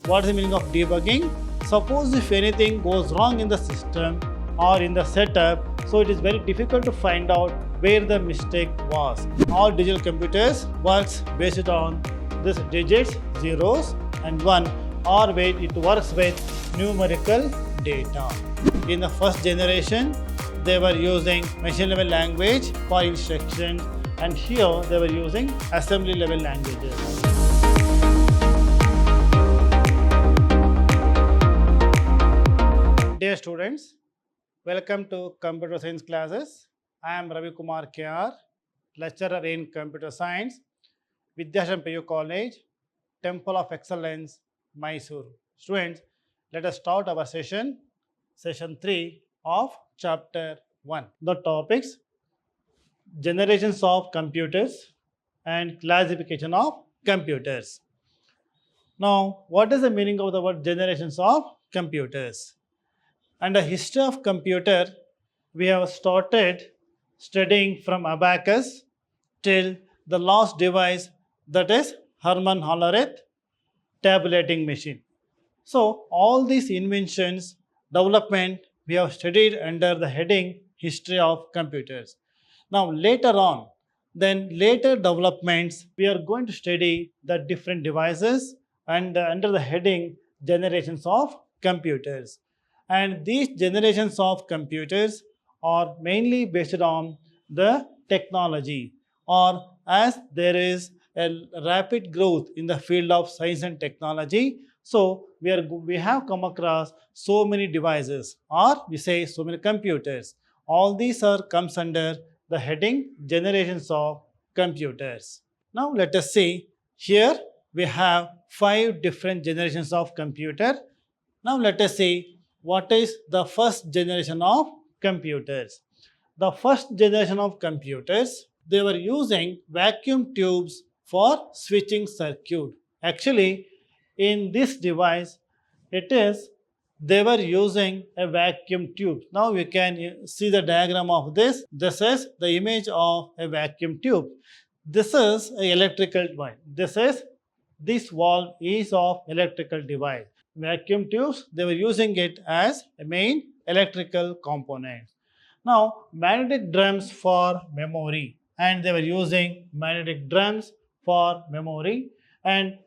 What is the meaning of debugging? Suppose if anything goes wrong in the system or in the setup, so it is very difficult to find out where the mistake was. All digital computers works based on this digits, zeros and 1, or where it works with numerical data. In the first generation, they were using machine level language for instructions, and here they were using assembly level languages. Dear students, welcome to Computer Science classes. I am Ravi Kumar KR, lecturer in Computer Science, Vidhyaashram PU College, Temple of Excellence, Mysore. Students, let us start our session 3 of chapter 1. The topics: generations of computers and classification of computers. Now, what is the meaning of the word generations of computers? And the history of computer, we have started studying from abacus till the last device, that is Hermann Hollerith tabulating machine. So all these inventions, development, we have studied under the heading history of computers. Now later on, then later developments, we are going to study the different devices and under the heading generations of computers. And these generations of computers are mainly based on the technology, or as there is a rapid growth in the field of science and technology, so we have come across so many devices, or we say so many computers. All these comes under the heading generations of computers. Now let us see, here we have 5 different generations of computer. Now let us see what is the first generation of computers. The first generation of computers, they were using vacuum tubes for switching circuit. Actually, in this device, they were using a vacuum tube. Now you can see the diagram of this. This is the image of a vacuum tube. This is an electrical device. This valve is of electrical device. Vacuum tubes, they were using it as a main electrical component. Now, magnetic drums for memory, and they were using magnetic drums for memory. And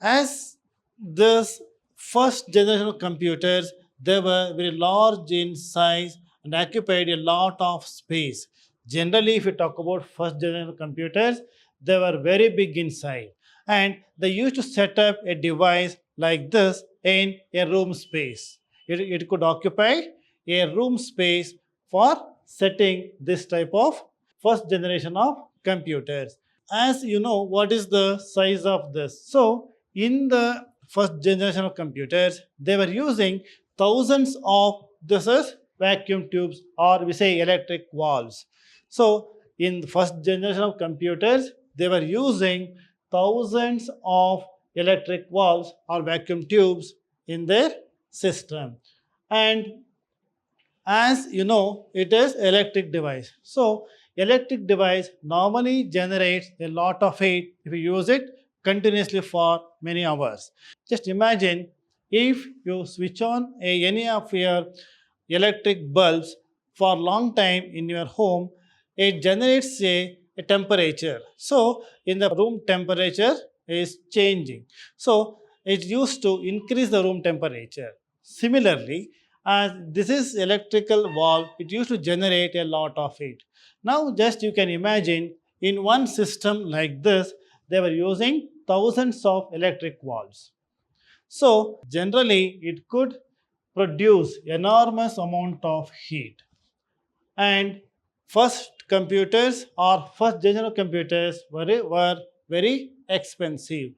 as this first generation of computers, they were very large in size and occupied a lot of space. Generally, if you talk about first generation of computers, they were very big in size, and they used to set up a device like this in a room space. It could occupy a room space for setting this type of first generation of computers. As you know, what is the size of this? So, in the first generation of computers, they were using thousands of this is vacuum tubes, or we say electric valves. So, in the first generation of computers, they were using thousands of electric valves or vacuum tubes in their system. And as you know, it is electric device. So electric device normally generates a lot of heat if you use it continuously for many hours. Just imagine if you switch on any of your electric bulbs for a long time in your home, it generates a temperature. So in the room temperature is changing. So it used to increase the room temperature. Similarly, as this is electrical valve, it used to generate a lot of heat. Now just you can imagine, in one system like this, they were using thousands of electric valves. So generally it could produce enormous amount of heat. And first computers or first generation computers were very expensive,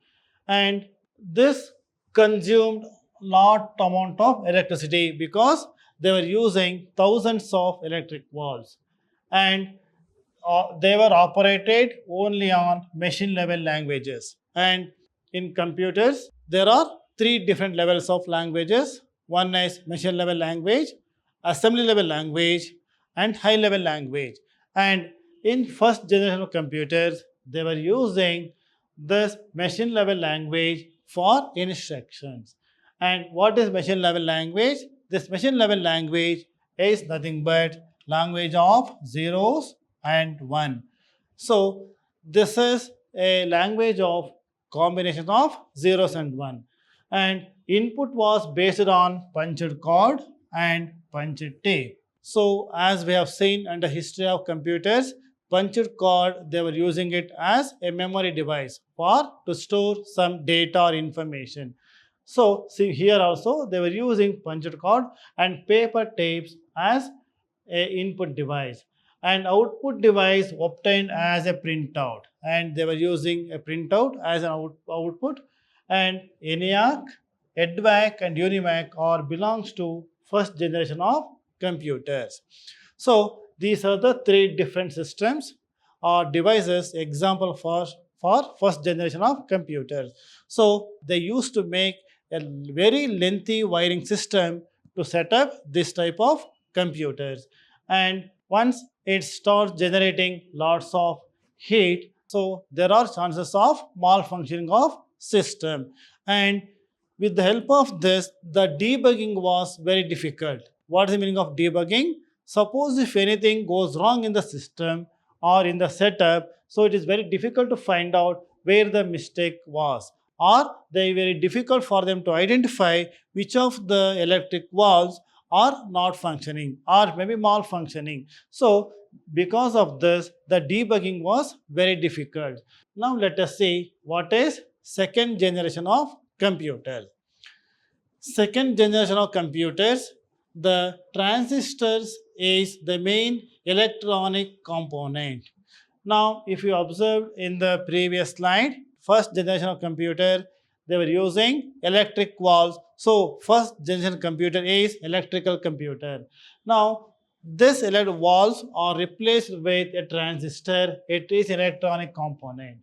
and this consumed lot amount of electricity because they were using thousands of electric valves, and they were operated only on machine level languages. And in computers, there are 3 different levels of languages. One is machine level language, assembly level language, and high level language. And in first generation of computers, they were using this machine level language for instructions. And what is machine level language? This machine level language is nothing but language of zeros and one. So this is a language of combination of zeros and one. And input was based on punched code and punched tape. So as we have seen in the history of computers, punched code, they were using it as a memory device for to store some data or information. So see here also they were using punched code and paper tapes as a input device, and output device obtained as a printout, and they were using a printout as an output. And ENIAC, EDVAC and UNIVAC are belongs to first generation of computers. So these are the three different systems or devices example for first generation of computers. So they used to make a very lengthy wiring system to set up this type of computers. And once it starts generating lots of heat, so there are chances of malfunctioning of system. And with the help of this, the debugging was very difficult. What is the meaning of debugging? Suppose if anything goes wrong in the system or in the setup, so it is very difficult to find out where the mistake was, or they very difficult for them to identify which of the electric valves are not functioning or maybe malfunctioning. So because of this, the debugging was very difficult. Now let us see what is second generation of computers. Second generation of computers, the transistors is the main electronic component. Now, if you observed in the previous slide, first generation of computer, they were using electric valves. So, first generation computer is electrical computer. Now, this electric valves are replaced with a transistor. It is electronic component.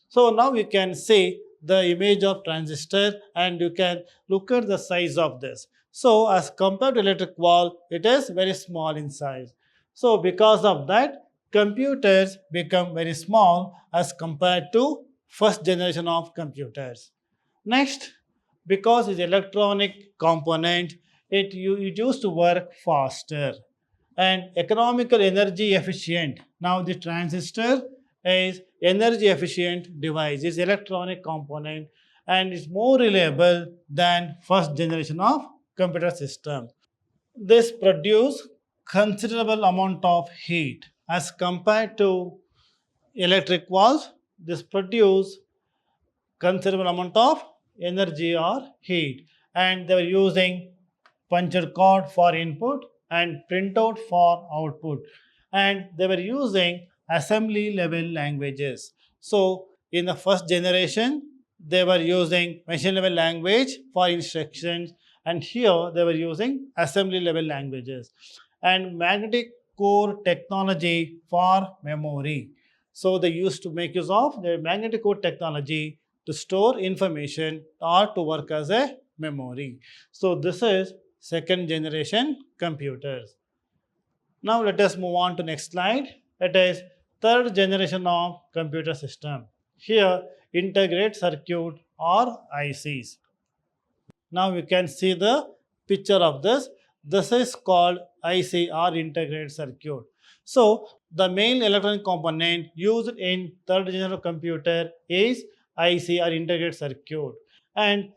So now you can see the image of transistor and you can look at the size of this. So as compared to electric valve, it is very small in size. So because of that, computers become very small as compared to first generation of computers. Next, because it's electronic component, it used to work faster and economical energy efficient. Now the transistor is energy efficient device, is electronic component, and is more reliable than first generation of computer system. This produce considerable amount of heat as compared to electric valves. This produce considerable amount of energy or heat, and they were using punched code for input and printout for output, and they were using assembly level languages. So in the first generation they were using machine level language for instructions, and here they were using assembly level languages, and magnetic core technology for memory. So they used to make use of the magnetic core technology to store information or to work as a memory. So this is second generation computers. Now let us move on to next slide. It is third generation of computer system. Here integrated circuit or ICs. Now you can see the picture of this. This is called IC or integrated circuit. So the main electronic component used in third generation computer is IC or integrated circuit. And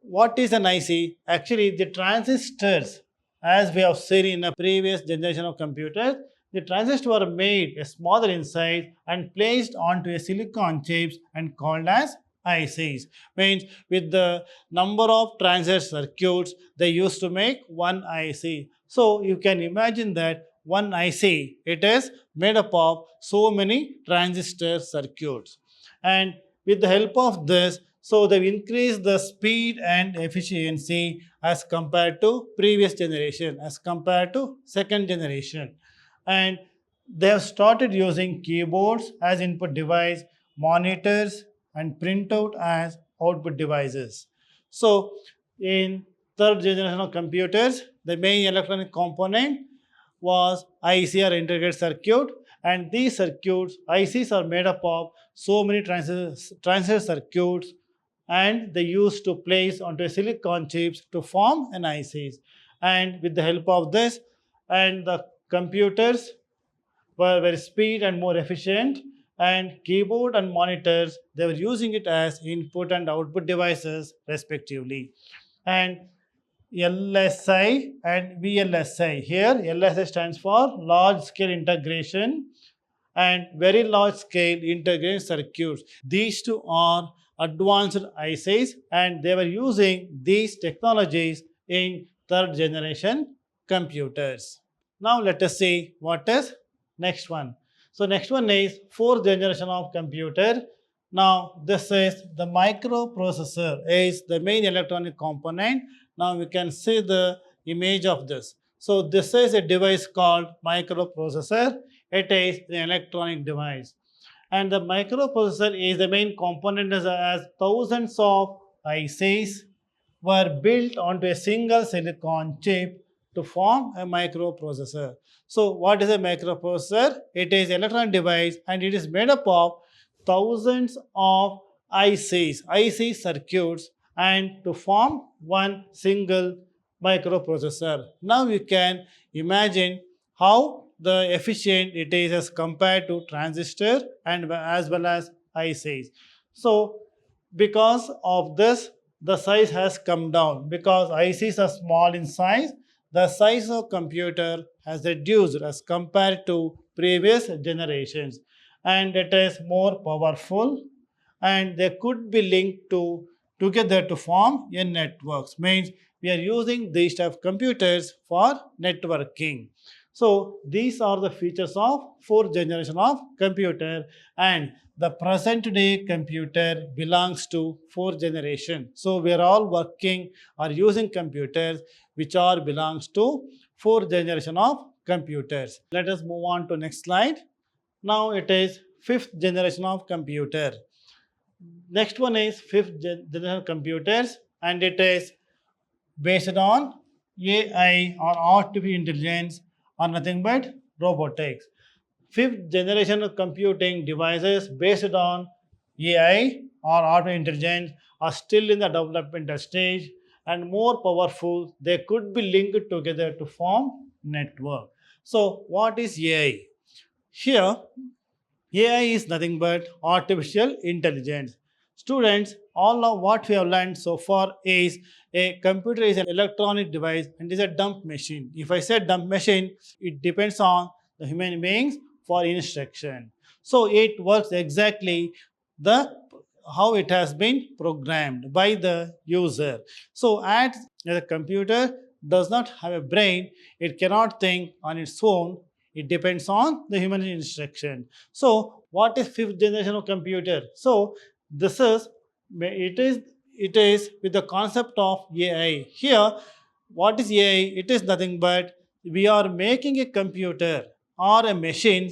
what is an IC? Actually, the transistors, as we have seen in a previous generation of computers, the transistors were made smaller in size and placed onto a silicon chips and called as ICs. Means with the number of transistor circuits, they used to make one IC. So you can imagine that one IC, it is made up of so many transistor circuits. And with the help of this, so they've increased the speed and efficiency as compared to previous generation, as compared to second generation. And they have started using keyboards as input device, monitors and printout as output devices. So in third generation of computers, the main electronic component was IC or integrated circuit, and these circuits, ICs, are made up of so many transistor circuits and they used to place onto silicon chips to form an ICs. And with the help of this, and the computers were very speed and more efficient, and keyboard and monitors, they were using it as input and output devices respectively. And LSI and VLSI. Here, LSI stands for large scale integration and very large scale integrated circuits. These two are advanced ICs, and they were using these technologies in third generation computers. Now let us see what is next one. So next one is fourth generation of computer. Now this is the microprocessor is the main electronic component. Now we can see the image of this. So this is a device called microprocessor. It is an electronic device. And the microprocessor is the main component as thousands of ICs were built onto a single silicon chip to form a microprocessor. So what is a microprocessor? It is an electronic device and it is made up of thousands of IC circuits and to form one single microprocessor. Now you can imagine how the efficient it is as compared to transistor and as well as ICs. So because of this, the size has come down. Because ICs are small in size, the size of computer has reduced as compared to previous generations, and it is more powerful, and they could be linked together to form a networks. Means we are using these type of computers for networking. So these are the features of fourth generation of computer, and the present day computer belongs to fourth generation. So we are all working or using computers which are belongs to fourth generation of computers. Let us move on to next slide. Now it is fifth generation of computer. Next one is fifth generation computers, and it is based on AI or artificial intelligence or nothing but robotics. Fifth generation of computing devices based on AI or artificial intelligence are still in the developmental stage and more powerful. They could be linked together to form network. So what is AI? Here, AI is nothing but artificial intelligence. Students, all of what we have learned so far is a computer is an electronic device and is a dump machine. If I said dump machine, it depends on the human beings for instruction. So it works exactly the how it has been programmed by the user. So as the computer does not have a brain, it cannot think on its own. It depends on the human instruction. So what is fifth generation of computer? So this is it is with the concept of AI. Here, what is AI? It is nothing but we are making a computer or a machine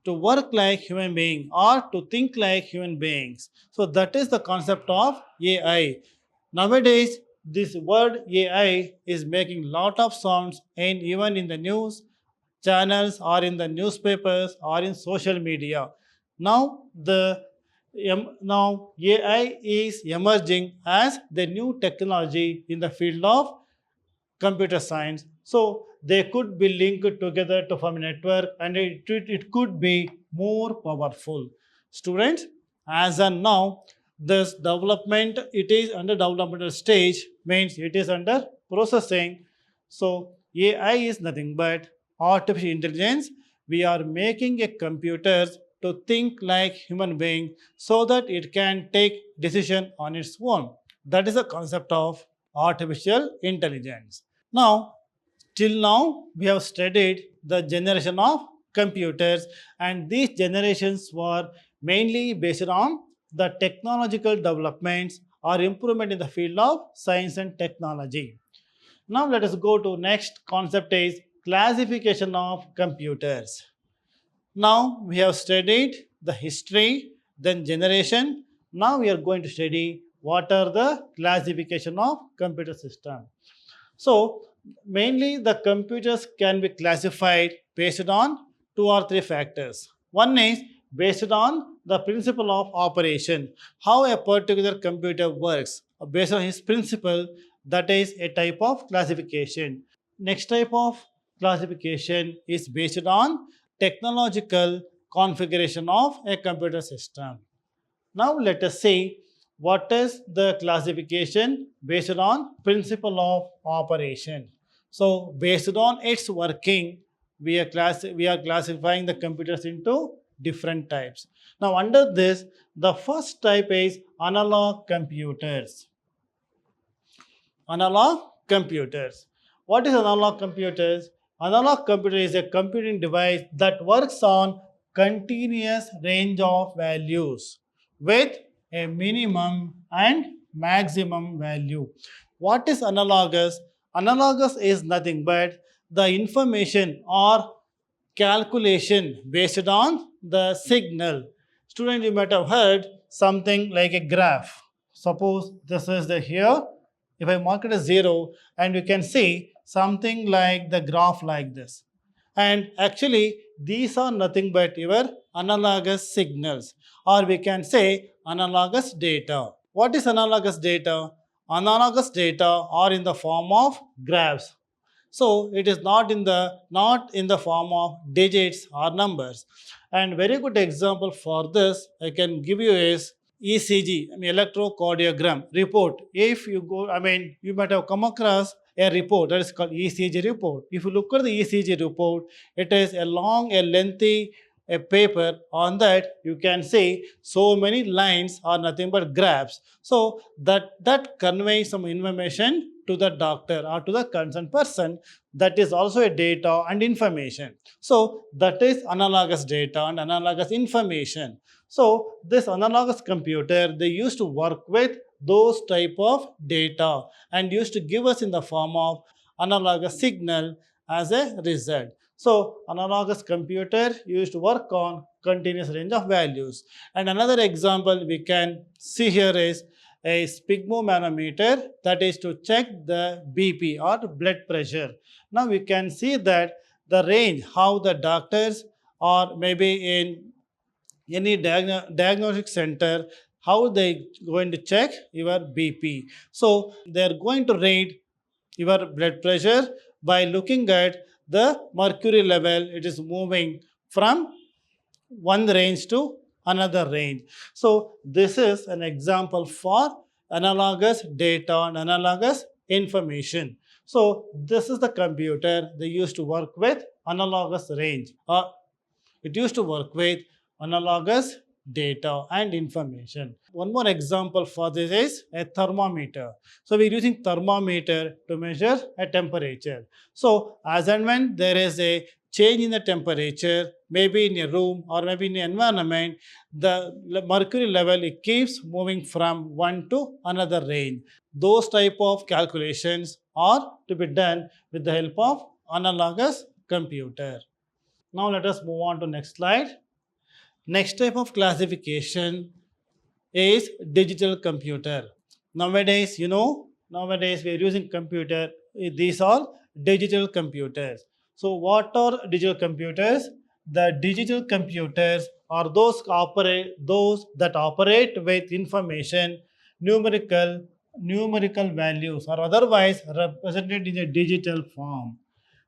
to work like human being or to think like human beings. So that is the concept of AI. Nowadays, this word AI is making lot of sounds and even in the news channels or in the newspapers or in social media. Now now AI is emerging as the new technology in the field of computer science. So they could be linked together to form a network and it could be more powerful. Students, as of now, this development, it is under developmental stage, means it is under processing. So AI is nothing but artificial intelligence. We are making a computer to think like human being so that it can take decision on its own. That is the concept of artificial intelligence. Now, till now, we have studied the generation of computers, and these generations were mainly based on the technological developments or improvement in the field of science and technology. Now, let us go to next concept is classification of computers. Now, we have studied the history, then generation. Now, we are going to study what are the classification of computer system. So, mainly the computers can be classified based on two or three factors. One is based on the principle of operation, how a particular computer works. Based on his principle, that is a type of classification. Next type of classification is based on technological configuration of a computer system. Now let us see what is the classification based on principle of operation. So based on its working, we are classifying the computers into different types. Now under this, the first type is analog computers. Analog computers. What is analog computers? Analog computer is a computing device that works on continuous range of values with a minimum and maximum value. What is analogous? Analogous is nothing but the information or calculation based on the signal. Student, you might have heard something like a graph. Suppose this is the here. If I mark it as 0, and you can see something like the graph like this. And actually, these are nothing but your analogous signals, or we can say analogous data. What is analogous data? Analogous data are in the form of graphs. So it is not in the form of digits or numbers. And very good example for this I can give you is ECG, electrocardiogram report. If you go, you might have come across a report that is called ECG report. If you look at the ECG report, it is a lengthy a paper. On that you can see so many lines are nothing but graphs. So that conveys some information to the doctor or to the concerned person. That is also a data and information. So that is analogous data and analogous information. So this analogous computer, they used to work with those type of data and used to give us in the form of analogous signal as a result. So analogous computer used to work on continuous range of values. And another example we can see here is a sphygmomanometer, that is to check the BP or blood pressure. Now we can see that the range, how the doctors or maybe in any diagnostic center, how they going to check your BP. So they are going to rate your blood pressure by looking at the mercury level. It is moving from one range to another range. So this is an example for analogous data and analogous information. So this is the computer they used to work with analogous range. It used to work with analogous data and information. One more example for this is a thermometer. So we're using thermometer to measure a temperature. So as and when there is a change in the temperature, maybe in a room or maybe in an environment, the mercury level, it keeps moving from one to another range. Those type of calculations are to be done with the help of analogous computer. Now let us move on to next slide. Next type of classification is digital computer. Nowadays, nowadays we are using computer. These are digital computers. So what are digital computers? The digital computers are those that operate with information, numerical values, or otherwise represented in a digital form.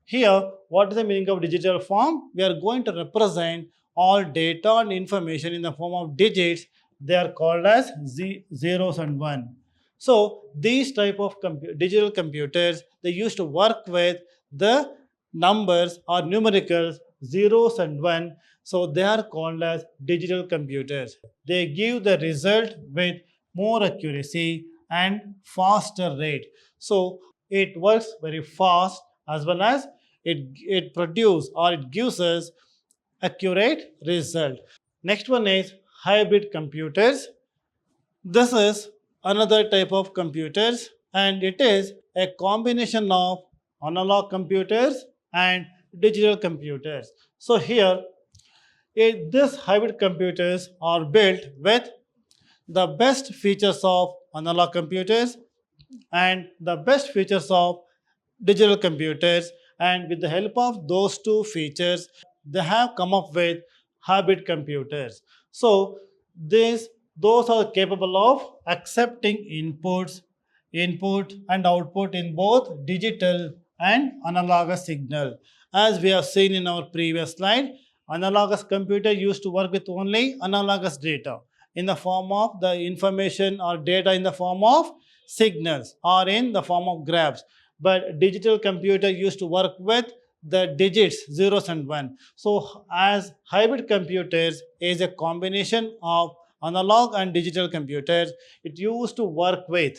Here, what is the meaning of digital form? We are going to represent all data and information in the form of digits. They are called as zeros and one. So these type of digital computers, they used to work with the numbers or numericals, zeros and one. So they are called as digital computers. They give the result with more accuracy and faster rate. So it works very fast, as well as it produces or it gives us accurate result. Next one is hybrid computers. This is another type of computers, and it is a combination of analog computers and digital computers. So here, these hybrid computers are built with the best features of analog computers and the best features of digital computers, and with the help of those two features they have come up with hybrid computers. So those are capable of accepting input and output in both digital and analogous signal. As we have seen in our previous slide, analogous computer used to work with only analogous data in the form of the information or data in the form of signals or in the form of graphs. But digital computer used to work with the digits, zeros and one. So as hybrid computers is a combination of analog and digital computers, it used to work with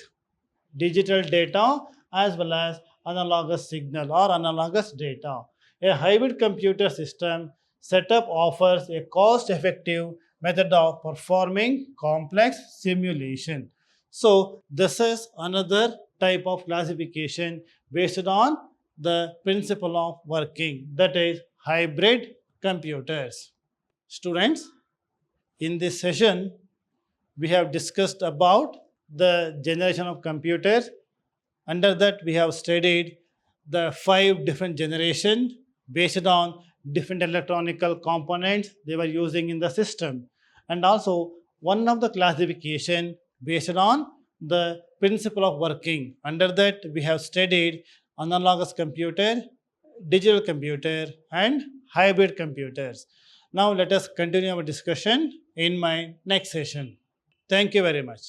digital data as well as analogous signal or analogous data. A hybrid computer system setup offers a cost-effective method of performing complex simulation. So this is another type of classification based on the principle of working, that is hybrid computers. Students, in this session we have discussed about the generation of computers. Under that, we have studied the 5 different generations based on different electronical components they were using in the system. And also, one of the classification based on the principle of working. Under that, we have studied analogous computer, digital computer, and hybrid computers. Now, let us continue our discussion in my next session. Thank you very much.